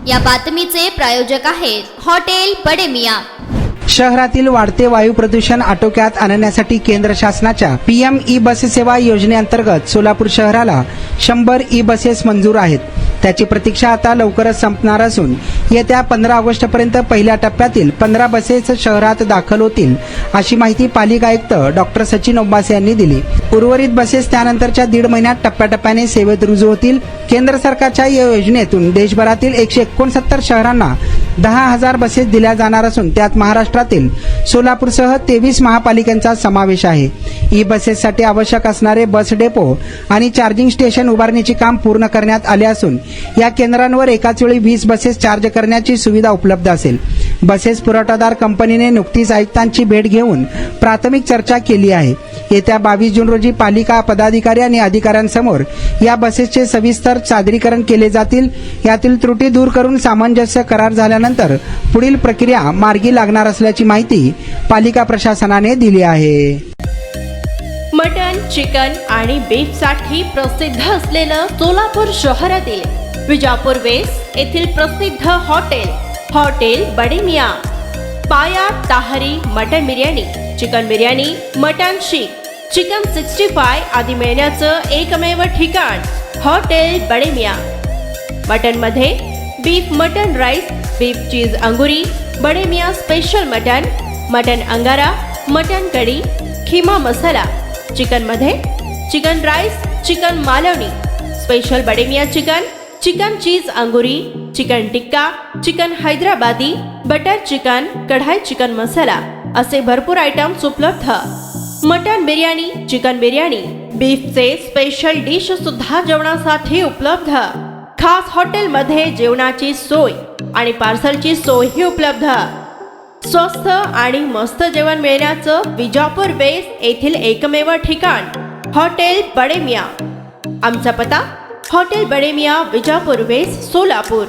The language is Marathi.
या बातमीचे प्रायोजक आहेत हॉटेल बडे मियां। शहरातील वाढते वायू प्रदूषण आटोक्यात आणण्यासाठी केंद्र शासनाच्या पीएम ई बस सेवा योजनेअंतर्गत सोलापूर शहराला 100 ई बसेस मंजूर आहेत। त्याची प्रतीक्षा आता लवकरच संपणार असून येत्या 15 ऑगस्टपर्यंत पहिल्या टप्प्यातील 15 बसेस शहरात दाखल होतील, अशी माहिती पालिका आयुक्त डॉक्टर सचिन ओब्बासे यांनी दिली। उर्वरित बसेस त्यानंतरच्या 1.5 महिन्यात टप्प्याटप्प्याने सेवेत रुजू होतील। केंद्र सरकारच्या या योजनेतून देशभरातील 169 शहरांना 10,000 बसेस दिल्या जाणार असून त्यात महाराष्ट्रातील सोलापूरसह 23 महापालिकांचा समावेश आहे। ई बसेससाठी आवश्यक असणारे बस डेपो आणि चार्जिंग स्टेशन उभारण्याचे काम पूर्ण करण्यात आले असून या केंद्रांवर एकाच वेळी 20 बसेस चार्ज करण्याची सुविधा उपलब्ध असेल। बसेस पुरवठादार कंपनीने नुकतीच आयुक्तांची भेट घेऊन प्राथमिक चर्चा केली आहे। येत्या 22 जून रोजी पालिका पदाधिकारी आणि अधिकाऱ्यांसमोर या बसेसचे सविस्तर सादरीकरण केले जातील। यातील त्रुटी दूर करून सामंजस्य करार झाल्यानंतर पुढील प्रक्रिया मार्गी लागणार असल्याची माहिती पालिका प्रशासनाने दिली आहे। मटन, चिकन आणि बीफ साठी प्रसिद्ध असलेलं सोलापूर शहरातील विजापूर वेस्ट येथील प्रसिद्ध hotel Bade Miyan. Paya tahri mutton biryani, chicken biryani, mutton seekh, chicken 65 आदी मिळण्याचं एकमेव ठिकाण हॉटेल बडे मियां। मटन मध्ये beef mutton rice, beef cheese angoori, Bade Miyan special mutton, mutton angara, mutton kadhi, keema masala. Chicken मध्ये chicken rice, chicken Malvani, special Bade Miyan chicken, chicken cheese angoori, chicken tikka, chicken Hyderabadi, butter chicken, kadai chicken masala असे भरपूर आयटम्स उपलब्ध। मटन बिर्याणी, चिकन बिर्याणी, बीफचे स्पेशल डिश सुद्धा जेवणासाठी उपलब्ध। खास हॉटेलमध्ये जेवणाची सोय आणि पार्सलची सोयही उपलब्ध। स्वस्त आणि मस्त जेवण मिळण्याचं विजापूर वेस्ट येथील एकमेव ठिकाण हॉटेल बडे मियां। आमचा पत्ता हॉटेल बडे मियां, विजापूर वेस्ट, सोलापूर।